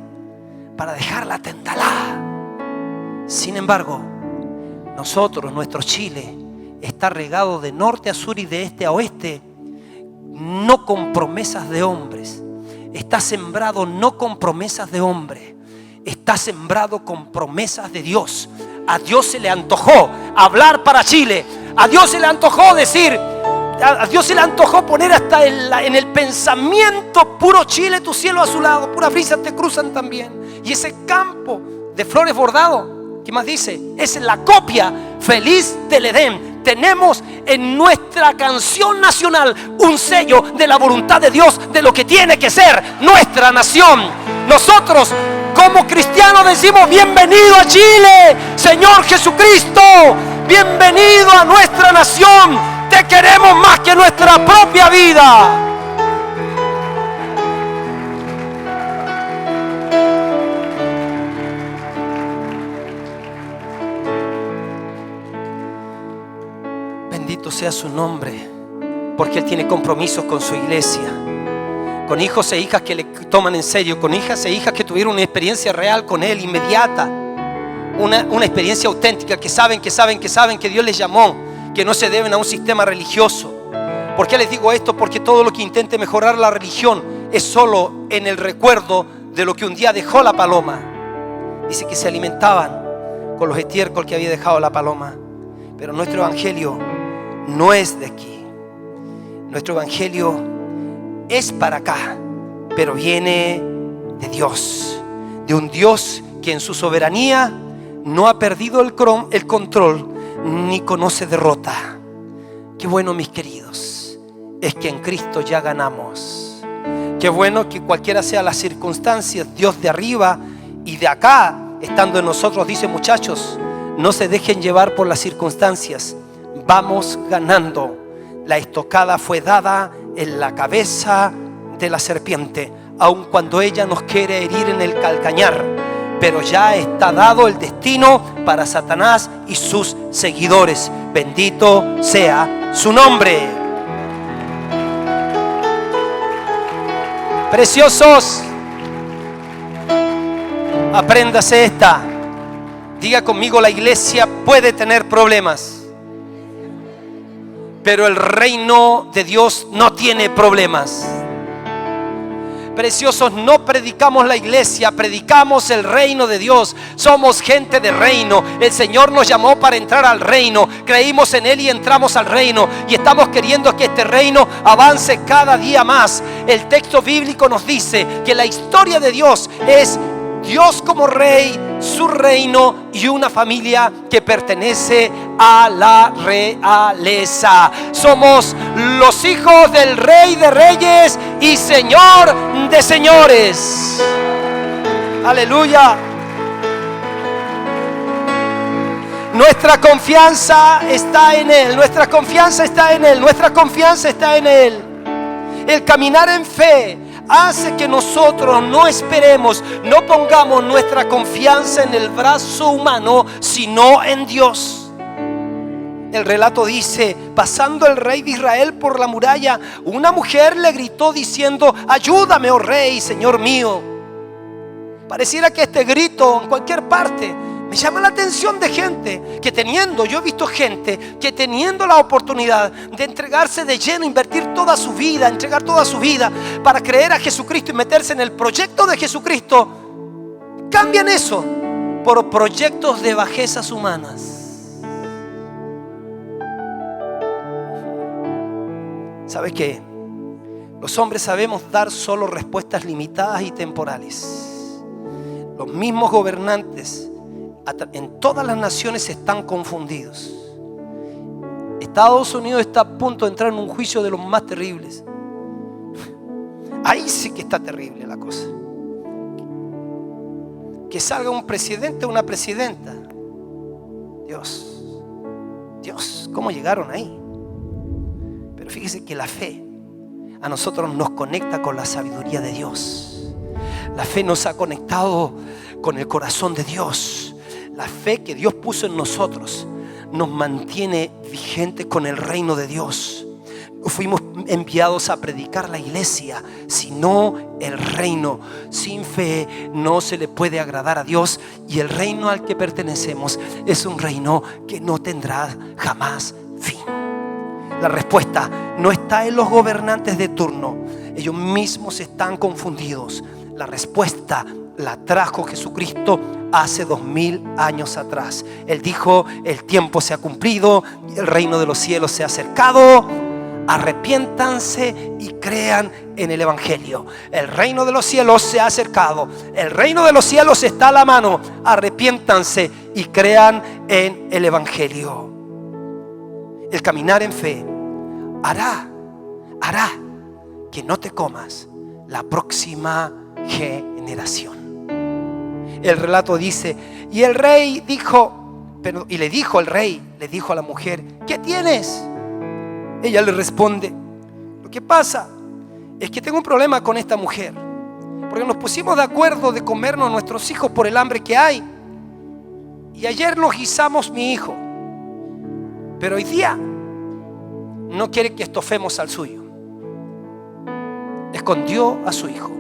para dejar la tendalá. Sin embargo, nuestro Chile, está regado de norte a sur y de este a oeste, no con promesas de hombres. Está sembrado no con promesas de hombre, está sembrado con promesas de Dios. A Dios se le antojó hablar para Chile. A Dios se le antojó decir, a Dios se le antojó poner hasta en el pensamiento: puro Chile, tu cielo a su lado, pura brisa te cruzan también. Y ese campo de flores bordado, ¿qué más dice? Es la copia feliz del Edén. Tenemos en nuestra canción nacional un sello de la voluntad de Dios, de lo que tiene que ser nuestra nación. Nosotros como cristianos decimos: bienvenido a Chile, Señor Jesucristo, bienvenido a nuestra nación. Te queremos más que nuestra propia vida. Bendito sea su nombre, porque Él tiene compromisos con su iglesia, con hijos e hijas que le toman en serio, con hijas e hijas que tuvieron una experiencia real con Él, inmediata, una experiencia auténtica, que saben que Dios les llamó, que no se deben a un sistema religioso. ¿Por qué les digo esto? Porque todo lo que intente mejorar la religión es solo en el recuerdo de lo que un día dejó la paloma. Dice que se alimentaban con los estiércoles que había dejado la paloma. Pero nuestro evangelio no es de aquí. Nuestro evangelio es para acá, pero viene de Dios, de un Dios que en su soberanía no ha perdido el control ni conoce derrota. Qué bueno, mis queridos, es que en Cristo ya ganamos. Qué bueno que cualquiera sea las circunstancias, Dios de arriba y de acá, estando en nosotros, dice: muchachos, no se dejen llevar por las circunstancias. Vamos ganando. La estocada fue dada en la cabeza de la serpiente, aun cuando ella nos quiere herir en el calcañar. Pero ya está dado el destino para Satanás y sus seguidores. Bendito sea su nombre. Preciosos, apréndase esta. Diga conmigo: la iglesia puede tener problemas, pero el reino de Dios no tiene problemas. Preciosos, no predicamos la iglesia, predicamos el reino de Dios. Somos gente de reino. El Señor nos llamó para entrar al reino. Creímos en Él y entramos al reino. Y estamos queriendo que este reino avance cada día más. El texto bíblico nos dice que la historia de Dios es Dios como rey, su reino y una familia que pertenece a la realeza. Somos los hijos del Rey de Reyes y Señor de Señores. Aleluya. Nuestra confianza está en Él. Nuestra confianza está en Él. Nuestra confianza está en Él. El caminar en fe hace que nosotros no esperemos, no pongamos nuestra confianza en el brazo humano, sino en Dios. El relato dice: pasando el rey de Israel por la muralla, una mujer le gritó diciendo: ayúdame, oh rey, Señor mío. Pareciera que este grito en cualquier parte me llama la atención de gente que yo he visto gente que teniendo la oportunidad de entregarse de lleno, invertir toda su vida, entregar toda su vida para creer a Jesucristo y meterse en el proyecto de Jesucristo, cambian eso por proyectos de bajezas humanas. ¿Sabes qué? Los hombres sabemos dar solo respuestas limitadas y temporales. Los mismos gobernantes en todas las naciones están confundidos. Estados Unidos está a punto de entrar en un juicio de los más terribles. Ahí sí que está terrible la cosa. Que salga un presidente o una presidenta. Dios, ¿cómo llegaron ahí? Pero fíjese que la fe a nosotros nos conecta con la sabiduría de Dios. La fe nos ha conectado con el corazón de Dios. La fe que Dios puso en nosotros nos mantiene vigentes con el reino de Dios. No fuimos enviados a predicar la iglesia, sino el reino. Sin fe no se le puede agradar a Dios, y el reino al que pertenecemos es un reino que no tendrá jamás fin. La respuesta no está en los gobernantes de turno. Ellos mismos están confundidos. La respuesta la trajo Jesucristo hace 2000 años atrás. Él dijo: el tiempo se ha cumplido, el reino de los cielos se ha acercado. Arrepiéntanse y crean en el evangelio. El reino de los cielos se ha acercado. El reino de los cielos está a la mano. Arrepiéntanse y crean en el evangelio. El caminar en fe hará que no te comas la próxima generación. El relato dice: y el rey dijo, y le dijo a la mujer: ¿qué tienes? Ella le responde: lo que pasa es que tengo un problema con esta mujer, porque nos pusimos de acuerdo de comernos a nuestros hijos por el hambre que hay, y ayer nos guisamos mi hijo, pero hoy día no quiere que estofemos al suyo. Escondió a su hijo.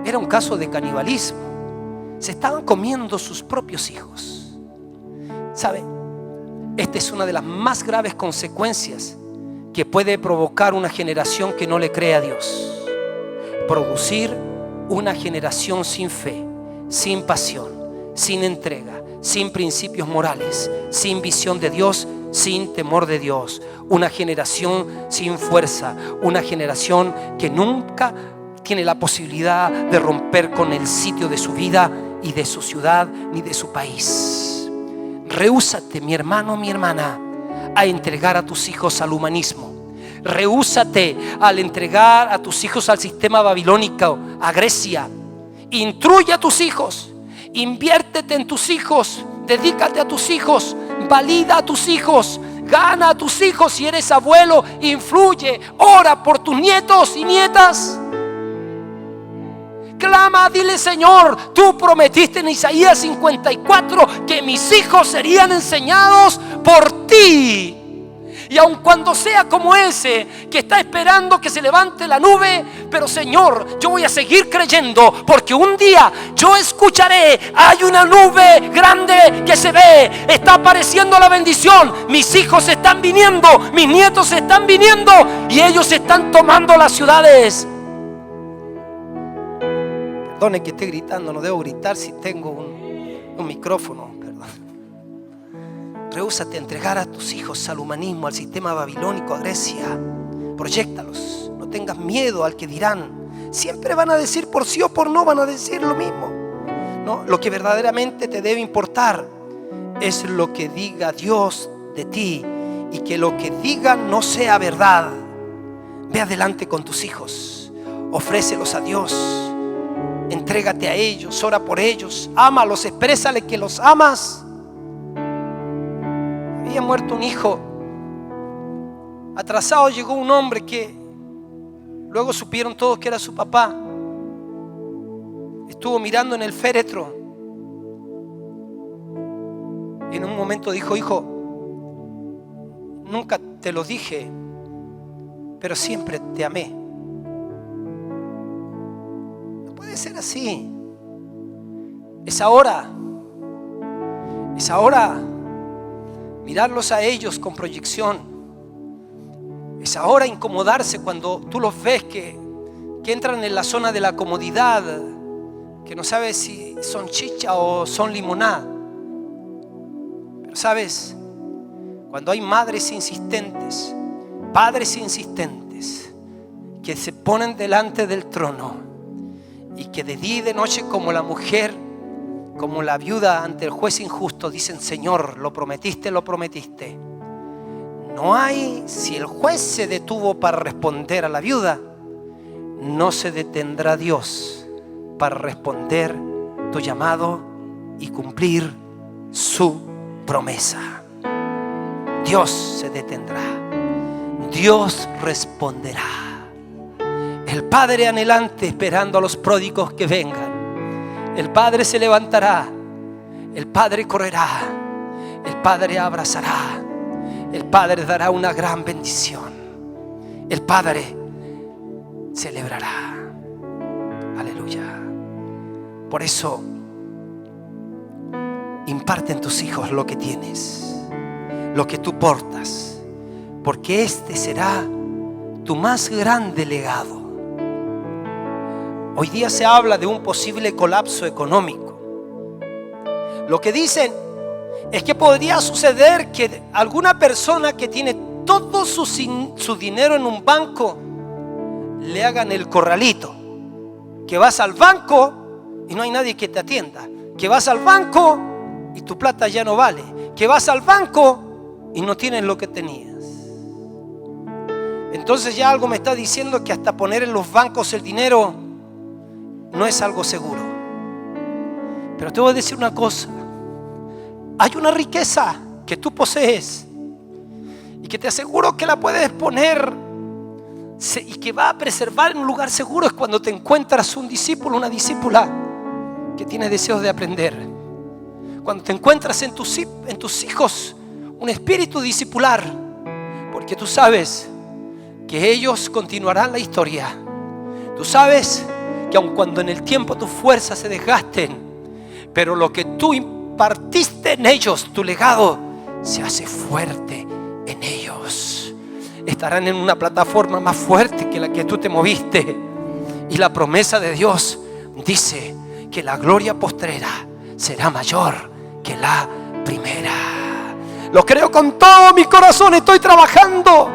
Era un caso de canibalismo. Se estaban comiendo sus propios hijos. ¿Sabe? Esta es una de las más graves consecuencias que puede provocar una generación que no le cree a Dios. Producir una generación sin fe, sin pasión, sin entrega, sin principios morales, sin visión de Dios, sin temor de Dios. Una generación sin fuerza, una generación que nunca tiene la posibilidad de romper con el sitio de su vida y de su ciudad ni de su país. Rehúsate, mi hermano, mi hermana, a entregar a tus hijos al humanismo. Rehúsate al entregar a tus hijos al sistema babilónico, a Grecia. Instruye a tus hijos, inviértete en tus hijos, dedícate a tus hijos, valida a tus hijos, gana a tus hijos. Si eres abuelo, influye, ora por tus nietos y nietas. Clama, dile: Señor, tú prometiste en Isaías 54 que mis hijos serían enseñados por ti. Y aun cuando sea como ese que está esperando que se levante la nube, pero Señor, yo voy a seguir creyendo, porque un día yo escucharé: hay una nube grande que se ve, está apareciendo la bendición, mis hijos están viniendo, mis nietos están viniendo y ellos están tomando las ciudades. Perdone que esté gritando, no debo gritar si tengo un micrófono. Rehúsate a entregar a tus hijos al humanismo, al sistema babilónico, a Grecia. Proyéctalos. No tengas miedo al que dirán. Siempre van a decir, por sí o por no, van a decir lo mismo. No, lo que verdaderamente te debe importar es lo que diga Dios de ti, y que lo que diga no sea verdad. Ve adelante con tus hijos. Ofrécelos a Dios. Entrégate a ellos, ora por ellos, ámalos, exprésale que los amas. Había muerto un hijo. Atrasado llegó un hombre que luego supieron todos que era su papá. Estuvo mirando en el féretro y en un momento dijo: hijo, nunca te lo dije, pero siempre te amé. No puede ser así. Es ahora mirarlos a ellos con proyección. Es ahora incomodarse cuando tú los ves que entran en la zona de la comodidad, que no sabes si son chicha o son limonada. Pero sabes, cuando hay madres insistentes, padres insistentes, que se ponen delante del trono y que de día y de noche, como la mujer, como la viuda ante el juez injusto, dicen: Señor, lo prometiste, lo prometiste. No hay, si el juez se detuvo para responder a la viuda, no se detendrá Dios para responder tu llamado y cumplir su promesa. Dios se detendrá, Dios responderá. El Padre anhelante esperando a los pródigos que vengan. El Padre se levantará, el Padre correrá, el Padre abrazará, el Padre dará una gran bendición, el Padre celebrará. Aleluya. Por eso, imparte en tus hijos lo que tienes, lo que tú portas, porque este será tu más grande legado. Hoy día se habla de un posible colapso económico. Lo que dicen es que podría suceder que alguna persona que tiene todo su dinero en un banco le hagan el corralito, que vas al banco y no hay nadie que te atienda, que vas al banco y tu plata ya no vale, que vas al banco y no tienes lo que tenías. Entonces ya algo me está diciendo que hasta poner en los bancos el dinero no es algo seguro. Pero te voy a decir una cosa: hay una riqueza que tú posees y que te aseguro que la puedes poner y que va a preservar en un lugar seguro. Es cuando te encuentras un discípulo, una discípula que tiene deseos de aprender. Cuando te encuentras en tus hijos un espíritu discipular, porque tú sabes que ellos continuarán la historia. Tú sabes que aun cuando en el tiempo tus fuerzas se desgasten, pero lo que tú impartiste en ellos, tu legado, se hace fuerte en ellos. Estarán en una plataforma más fuerte que la que tú te moviste. Y la promesa de Dios dice que la gloria postrera será mayor que la primera. Lo creo con todo mi corazón. Estoy trabajando,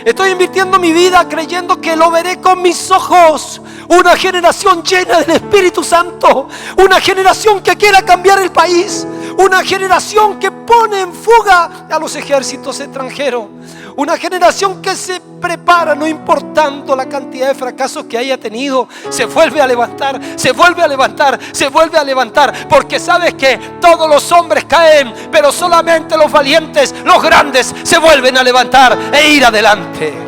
estoy invirtiendo mi vida creyendo que lo veré con mis ojos. Una generación llena del Espíritu Santo, una generación que quiera cambiar el país, una generación que pone en fuga a los ejércitos extranjeros, una generación que se prepara, no importando la cantidad de fracasos que haya tenido, se vuelve a levantar, se vuelve a levantar, se vuelve a levantar, porque sabes que todos los hombres caen, pero solamente los valientes, los grandes, se vuelven a levantar e ir adelante.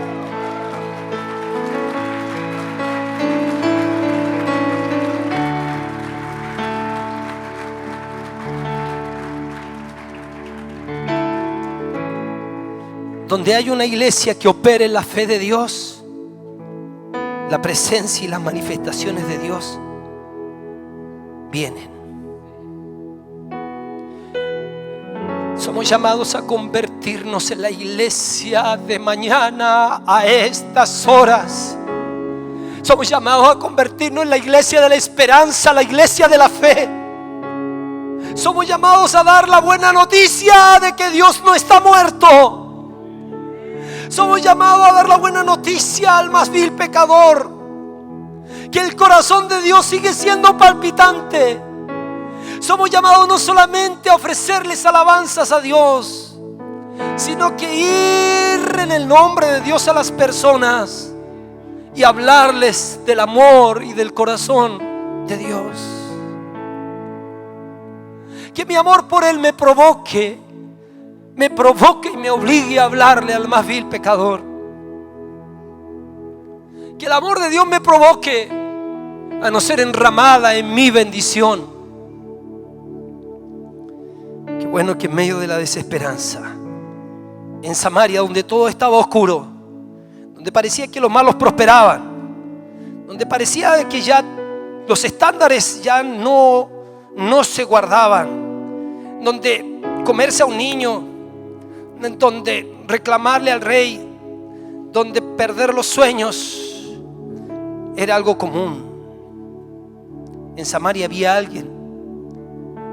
Donde hay una iglesia que opere la fe de Dios, la presencia y las manifestaciones de Dios vienen. Somos llamados a convertirnos en la iglesia de mañana a estas horas. Somos llamados a convertirnos en la iglesia de la esperanza, la iglesia de la fe. Somos llamados a dar la buena noticia de que Dios no está muerto. Somos llamados a dar la buena noticia al más vil pecador, que el corazón de Dios sigue siendo palpitante. Somos llamados no solamente a ofrecerles alabanzas a Dios, sino que ir en el nombre de Dios a las personas y hablarles del amor y del corazón de Dios. Que mi amor por Él me provoque y me obligue a hablarle al más vil pecador. Que el amor de Dios me provoque a no ser enramada en mi bendición. Qué bueno que en medio de la desesperanza, en Samaria, donde todo estaba oscuro, donde parecía que los malos prosperaban, donde parecía que ya los estándares ya no se guardaban, donde comerse a un niño, donde reclamarle al rey, donde perder los sueños era algo común. En Samaria había alguien,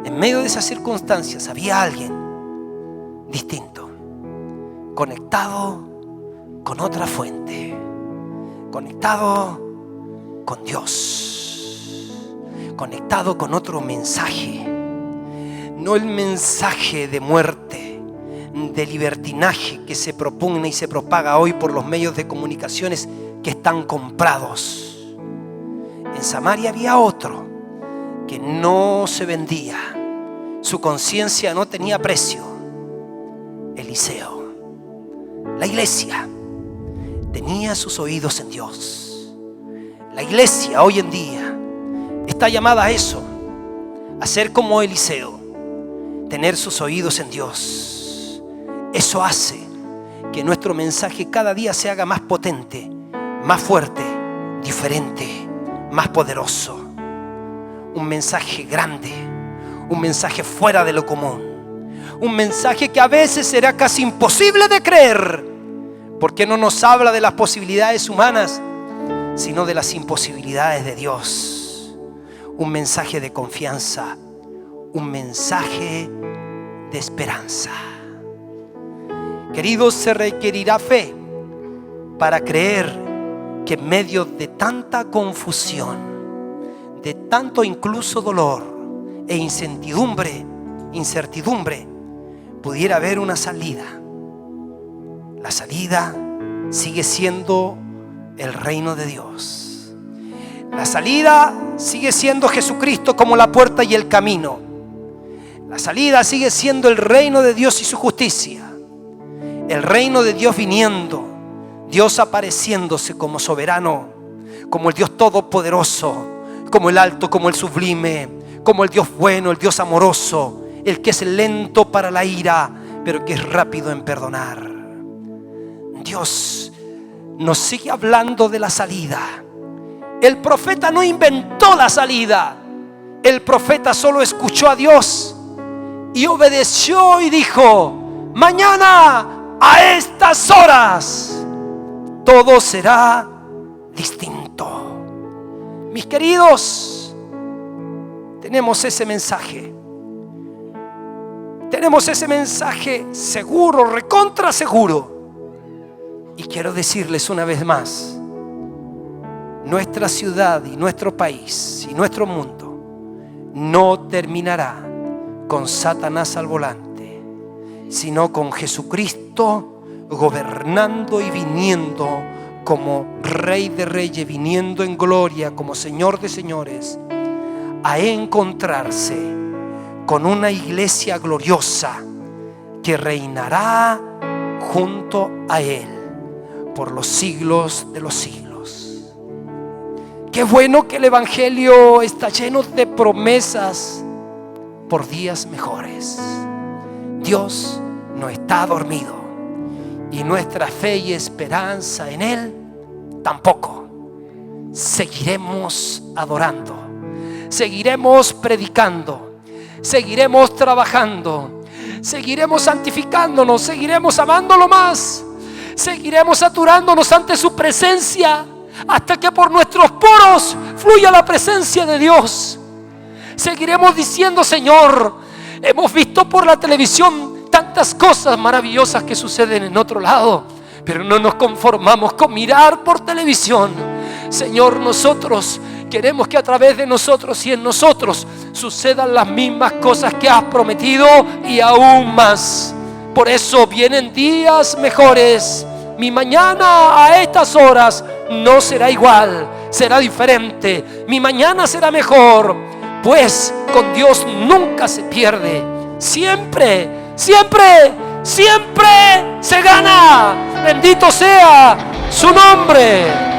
en medio de esas circunstancias había alguien distinto, conectado con otra fuente, conectado con Dios, conectado con otro mensaje, no el mensaje de muerte, de libertinaje que se propugna y se propaga hoy por los medios de comunicaciones que están comprados. En Samaria había otro que no se vendía, su conciencia no tenía precio. Eliseo. La iglesia tenía sus oídos en Dios. La iglesia hoy en día está llamada a eso, Hacer como Eliseo, tener sus oídos en Dios. Eso hace que nuestro mensaje cada día se haga más potente, más fuerte, diferente, más poderoso. Un mensaje grande, un mensaje fuera de lo común, un mensaje que a veces será casi imposible de creer, porque no nos habla de las posibilidades humanas, sino de las imposibilidades de Dios. Un mensaje de confianza, un mensaje de esperanza. Queridos, se requerirá fe para creer que en medio de tanta confusión, de tanto incluso dolor e incertidumbre, pudiera haber una salida. La salida sigue siendo el reino de Dios. La salida sigue siendo Jesucristo como la puerta y el camino. La salida sigue siendo el reino de Dios y su justicia. El reino de Dios viniendo, Dios apareciéndose como soberano, como el Dios todopoderoso, como el alto, como el sublime, como el Dios bueno, el Dios amoroso, el que es lento para la ira, pero que es rápido en perdonar. Dios nos sigue hablando de la salida. El profeta no inventó la salida. El profeta solo escuchó a Dios y obedeció y dijo: mañana a estas horas todo será distinto. Mis queridos, tenemos ese mensaje. Tenemos ese mensaje seguro, recontra seguro. Y quiero decirles una vez más, nuestra ciudad y nuestro país y nuestro mundo no terminará con Satanás al volante, sino con Jesucristo gobernando y viniendo como Rey de Reyes, viniendo en gloria como Señor de Señores, a encontrarse con una iglesia gloriosa que reinará junto a Él por los siglos de los siglos. Qué bueno que el Evangelio está lleno de promesas por días mejores. Dios no está dormido y nuestra fe y esperanza en Él tampoco. Seguiremos adorando, seguiremos predicando, seguiremos trabajando, seguiremos santificándonos, seguiremos amándolo más, seguiremos saturándonos ante su presencia hasta que por nuestros poros fluya la presencia de Dios. Seguiremos diciendo: Señor, hemos visto por la televisión tantas cosas maravillosas que suceden en otro lado, pero no nos conformamos con mirar por televisión. Señor, nosotros queremos que a través de nosotros y en nosotros sucedan las mismas cosas que has prometido y aún más. Por eso vienen días mejores. Mi mañana a estas horas no será igual, será diferente. Mi mañana será mejor, pues con Dios nunca se pierde. Siempre, siempre, siempre se gana. Bendito sea su nombre.